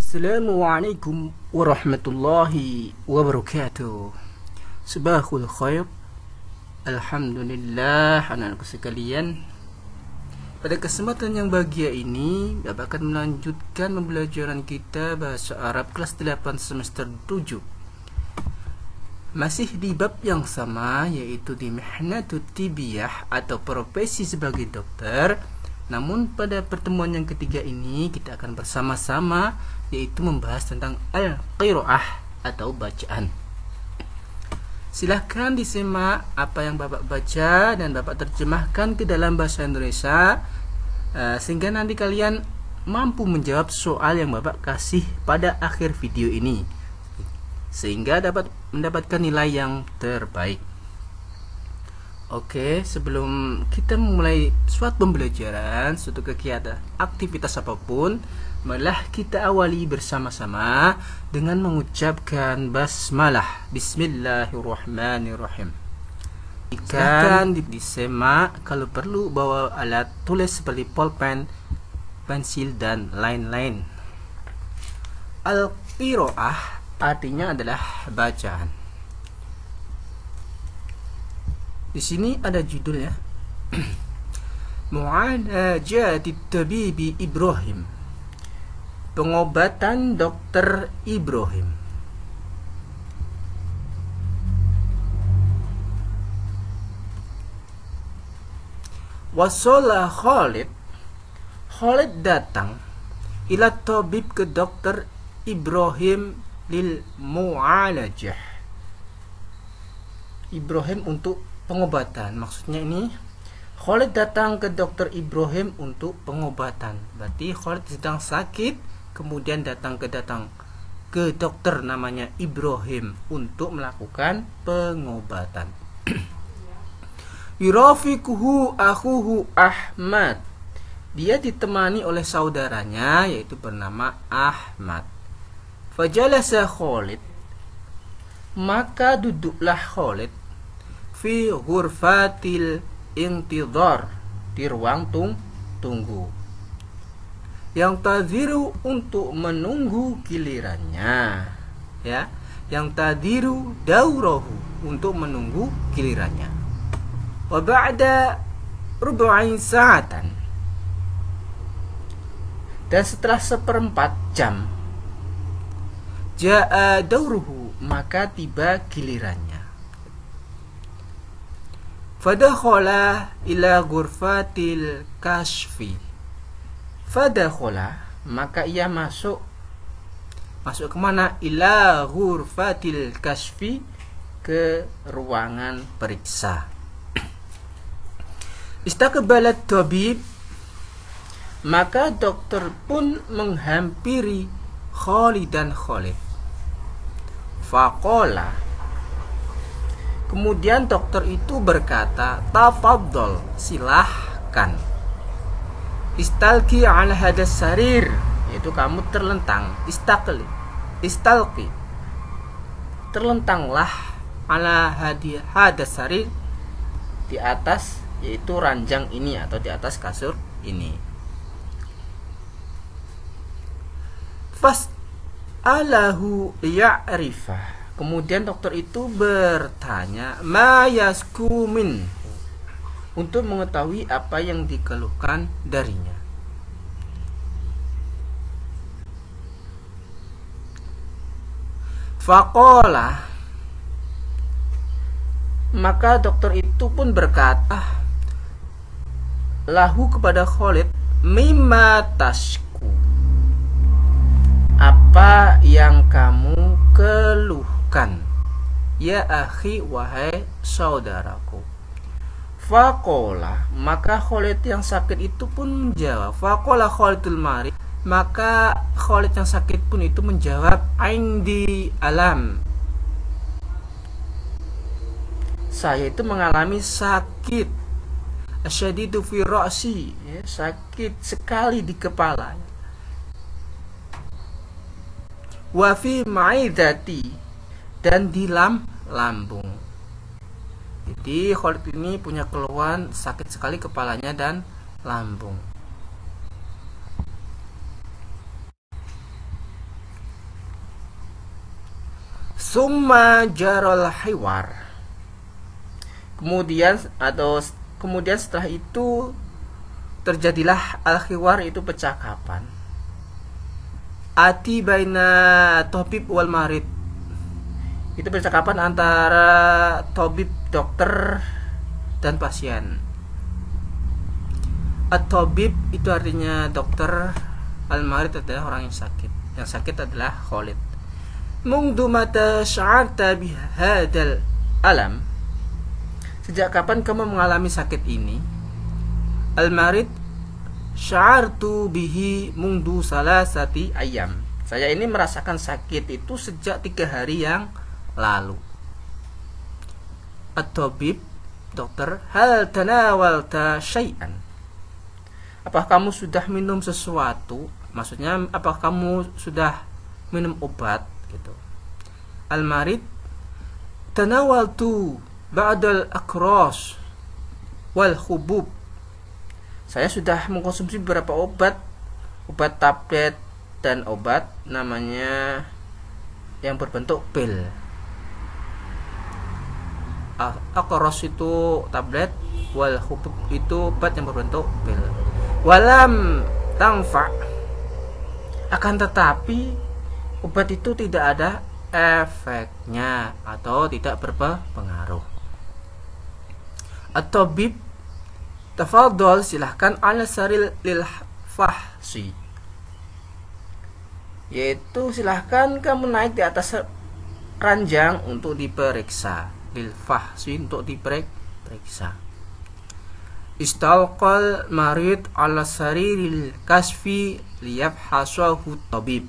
Assalamualaikum warahmatullahi wabarakatuh. Sabahul khair. Alhamdulillah, anak-anakku sekalian. Pada kesempatan yang bahagia ini, Bapak akan melanjutkan pembelajaran kita bahasa Arab kelas 8 semester 7. Masih di bab yang sama, yaitu di mihnatut tibiyah atau profesi sebagai dokter. Namun pada pertemuan yang ketiga ini kita akan bersama-sama yaitu membahas tentang al-qiraah atau bacaan. Silahkan disimak apa yang Bapak baca dan Bapak terjemahkan ke dalam bahasa Indonesia sehingga nanti kalian mampu menjawab soal yang Bapak kasih pada akhir video ini sehingga dapat mendapatkan nilai yang terbaik. Oke, sebelum kita memulai suatu pembelajaran, suatu kegiatan, aktivitas apapun, malah kita awali bersama-sama dengan mengucapkan basmalah. Bismillahirrahmanirrahim. Ikan disimak, kalau perlu bawa alat tulis seperti pulpen, pensil dan lain-lain. Al-qiraah artinya adalah bacaan. Di sini ada judulnya Mu'alajatit Tabibi Ibrahim, pengobatan Dokter Ibrahim. Wasala Khalid datang ila tabib ke Dokter Ibrahim lil mu'alajah. Ibrahim untuk pengobatan. Maksudnya ini Khalid datang ke Dokter Ibrahim untuk pengobatan. Berarti Khalid sedang sakit, kemudian datang ke dokter namanya Ibrahim untuk melakukan pengobatan. Yurafiquhu akhuhu Ahmad. Dia ditemani oleh saudaranya yaitu bernama Ahmad. Fajalasa Khalid, maka duduklah Khalid fi ghurfatil intidhar, di ruang tunggu. Yang tadhiru, untuk menunggu gilirannya, ya. Yang tadhiru daurahu, untuk menunggu gilirannya. Wa ba'da rub'in sa'atan, dan setelah 1/4 jam, ja'a dauruhu, maka tiba gilirannya. Fadakhala ila ghurfatil kashfi. Fadakhala, maka ia masuk kemana? Ila ghurfatil kashfi, ke ruangan periksa. Istaqbalat tabib, maka dokter pun menghampiri Khalid dan Khalid. Faqala, kemudian dokter itu berkata, tafaddal, silahkan. Istalqi ala hadas sarir, yaitu kamu terlentang. Istalqi, terlentanglah ala hadas sarir, di atas, yaitu ranjang ini atau di atas kasur ini. Fas'alahu ya'rifah, kemudian dokter itu bertanya, ma yaskumin, untuk mengetahui apa yang dikeluhkan darinya. Faqala, maka dokter itu pun berkata lahu, kepada Khalid, mimma tashku, apa yang kamu keluhkan, ya akhi, wahai saudaraku. Faqala, maka Khalid yang sakit itu pun menjawab. Faqala Khalidul marid, maka Khalid yang sakit pun itu menjawab, indi alam, saya itu mengalami sakit, asyadidu fi ra'si, ya, sakit sekali di kepala, wa fi ma'idati, dan di lambung. Jadi Khalid ini punya keluhan sakit sekali kepalanya dan lambung. Summa jaral hiwar. Kemudian setelah itu terjadilah al-hiwar, itu percakapan. Ati baina tabib wal marid. Itu percakapan antara tabib, dokter, dan pasien. At-tabib itu artinya dokter, al-marid adalah orang yang sakit. Yang sakit adalah Khalid. Mundu mata sya'arta bihadal alam. Sejak kapan kamu mengalami sakit ini? Al-marid, sya'artu bihi mundu salasati ayam. Saya ini merasakan sakit itu sejak 3 hari yang lalu. At-tabib, dokter, hal tanawalta syai'an. Apakah kamu sudah minum sesuatu? Maksudnya, apakah kamu sudah minum obat gitu. Al-marid, tanawaltu ba'dal akros wal khubub. Saya sudah mengkonsumsi beberapa obat tablet dan obat namanya yang berbentuk pil. Akros itu tablet, wal khubub itu obat yang berbentuk pil. Walam tangfa, akan tetapi obat itu tidak ada efeknya atau tidak berpengaruh. At-tabib, tafadhol, silahkan ala saril lil fahsi, yaitu silahkan kamu naik di atas ranjang untuk diperiksa. Lil fahsi, untuk diperiksa. Istalqal marid ala sariril kasfi liyabhasahu tabib.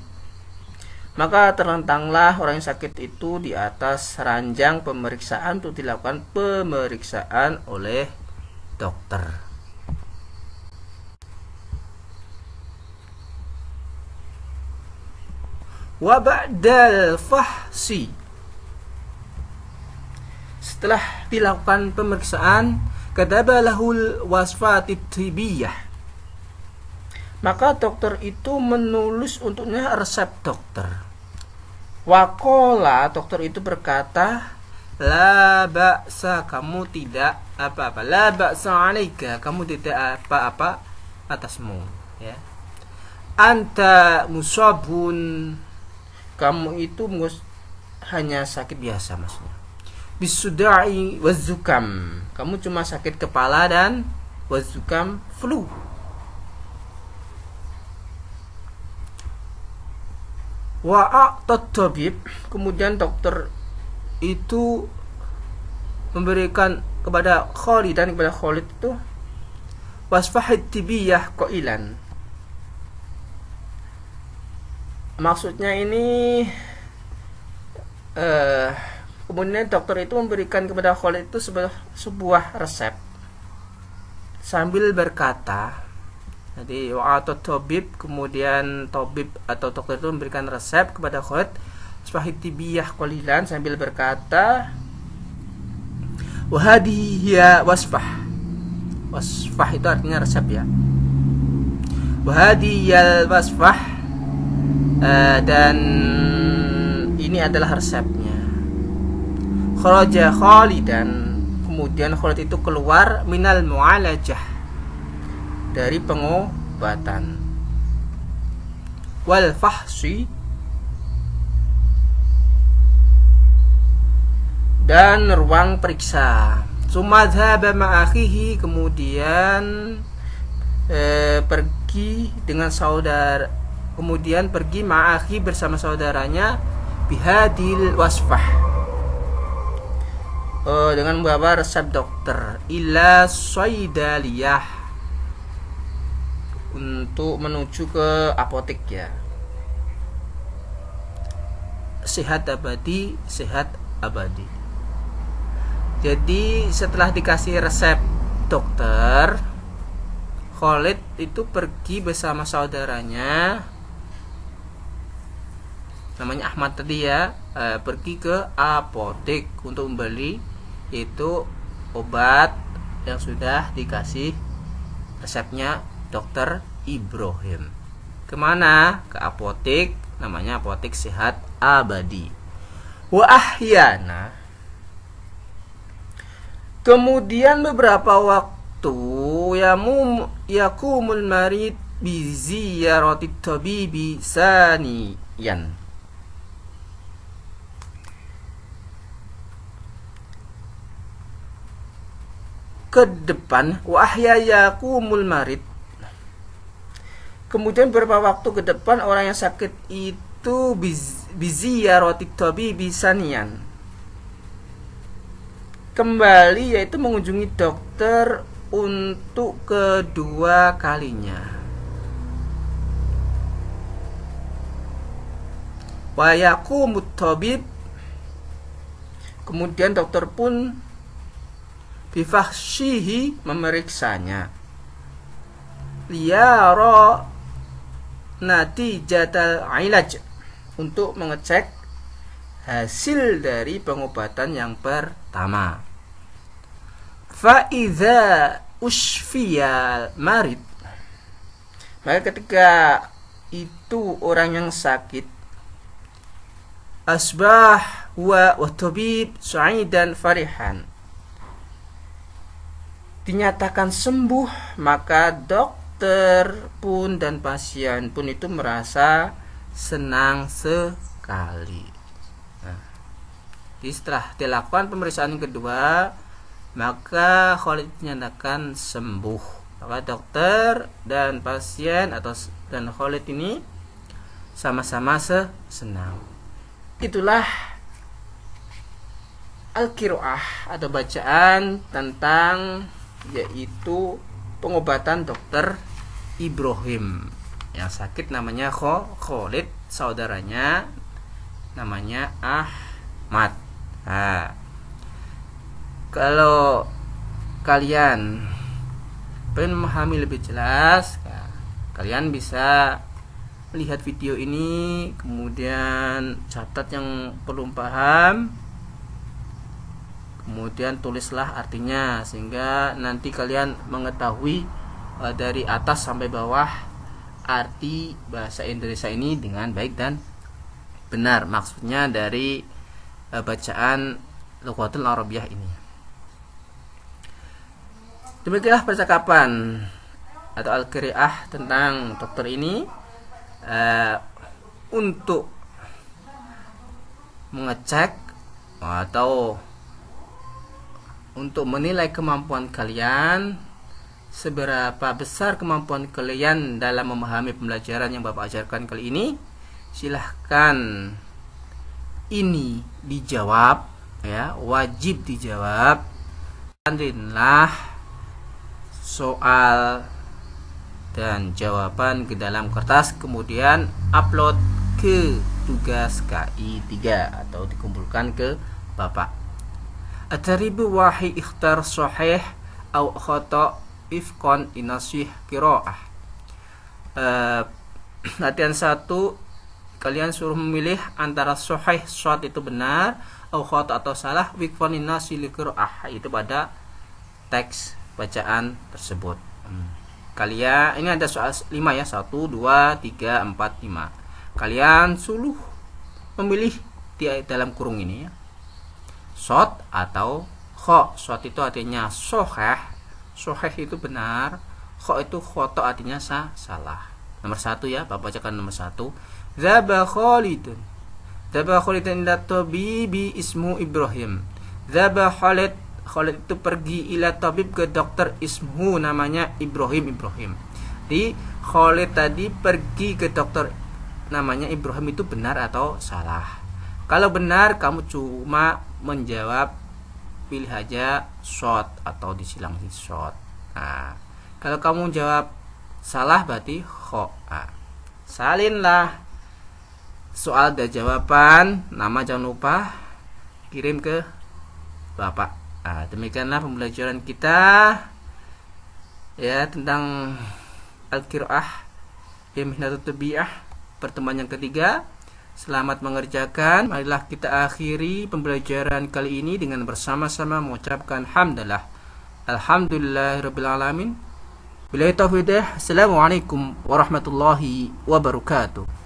Maka terlentanglah orang yang sakit itu di atas ranjang pemeriksaan untuk dilakukan pemeriksaan oleh dokter. Wa ba'dal fahsi, setelah dilakukan pemeriksaan, kadaba lahul wasfatit tibiyah, maka dokter itu menulis untuknya resep dokter. Wakola, dokter itu berkata, la ba'sa, kamu tidak apa-apa. La ba'sa alaika, kamu tidak apa-apa atasmu, ya. Anta musabun, kamu itu hanya sakit biasa, maksudnya. Bisudai wazukam, kamu cuma sakit kepala, dan wazukam, flu. Wa'atat tabib, kemudian dokter itu memberikan kepada Khalid, dan kepada Khalid itu wasfahid tibiyah qailan. Maksudnya ini kemudian dokter itu memberikan kepada Khalid itu sebuah resep sambil berkata, jadi wa'atat tabib, kemudian tabib atau dokter itu memberikan resep kepada Khalid wasfahid tibiyah qalilan, sambil berkata, wa hadhihi hiya wasfah. Wasfah itu artinya resep, ya. Wa hadhihi hiya wasfah, dan ini adalah resepnya. Kharaja Khalidan, kemudian Khalid itu keluar minal mu'alajah, dari pengobatan. Wal fahsi, dan ruang periksa. Summa dhaba ma'akhihi, kemudian pergi dengan saudara, kemudian pergi ma'akhi bersama saudaranya, bihadil wasfah, dengan membawa resep dokter, ila saidaliyah, untuk menuju ke apotek, ya. Sehat abadi, sehat abadi. Jadi setelah dikasih resep dokter, Khalid itu pergi bersama saudaranya, namanya Ahmad tadi, ya, pergi ke apotek untuk membeli itu obat yang sudah dikasih resepnya dokter Ibrahim. Kemana? Ke apotek, namanya apotek sehat abadi. Wa ahyana, kemudian beberapa waktu yakumul marid bi ziyarati tabibi saniyan, ke depan. Wa ahya yakumul marid, kemudian beberapa waktu ke depan orang yang sakit itu biziyarati tabibi saniyan, kembali, yaitu mengunjungi dokter untuk kedua kalinya. Wa yaqumut tabib, kemudian dokter pun bifahshihi, memeriksanya, liyara natijatal ilaj, untuk mengecek hasil dari pengobatan yang pertama. Fa idza usfiyal marid, maka ketika itu orang yang sakit, asbah wa tabib sa'idan farihan, dinyatakan sembuh, maka dokter pun dan pasien pun itu merasa senang sekali. Nah, setelah dilakukan pemeriksaan kedua, maka Khalid dinyatakan sembuh. Maka dokter dan pasien dan Khalid ini sama-sama senang. Itulah al-qiraah atau bacaan tentang, yaitu pengobatan dokter Ibrahim. Yang sakit namanya Khalid, saudaranya namanya Ahmad. Nah, kalau kalian pengen memahami lebih jelas, ya, kalian bisa melihat video ini, kemudian catat yang perlu paham, kemudian tulislah artinya, sehingga nanti kalian mengetahui dari atas sampai bawah arti bahasa Indonesia ini dengan baik dan benar, maksudnya dari bacaan Lughatul Arabiyah ini. Demikianlah percakapan atau al-qiraah tentang dokter ini, untuk mengecek atau untuk menilai kemampuan kalian, seberapa besar kemampuan kalian dalam memahami pembelajaran yang Bapak ajarkan kali ini. Silahkan ini dijawab, ya, wajib dijawab. Tandalah soal dan jawaban ke dalam kertas, kemudian upload ke tugas KI 3 atau dikumpulkan ke Bapak. At-taribu wahi ikhtar sahih au khata ifqan inasih qiraah. Latihan 1, kalian suruh memilih antara sahih, shad itu benar, au khata atau salah, wifqan inasih qiraah, itu pada teks bacaan tersebut. Kalian, ini ada soal 5 ya, 1, 2, 3, 4, 5. Kalian suruh memilih di dalam kurung ini ya, shad atau kha. Shad itu artinya sahih, sahih itu benar, kha itu khata artinya salah. Nomor 1 ya, Bapak bacakan nomor 1. Dzaba Khalidun. Dzaba Khalidun ila tabibi ismu Ibrahim. Dzaba Khalid, Khalid itu pergi ila tabib, ke dokter, ismu namanya Ibrahim. Di Khalid tadi pergi ke dokter namanya Ibrahim, itu benar atau salah? Kalau benar, kamu cuma menjawab, pilih aja short atau disilang di short. Nah, kalau kamu jawab salah berarti kho. Nah, salinlah soal dan jawaban, nama jangan lupa kirim ke Bapak. Nah, demikianlah pembelajaran kita ya tentang al-qiraah Mihnatut Tabi'ah, pertemuan yang ketiga. Selamat mengerjakan. Marilah kita akhiri pembelajaran kali ini dengan bersama-sama mengucapkan hamdalah. Alhamdulillahirabbil alamin. Billahi taufiq. Assalamualaikum warahmatullahi wabarakatuh.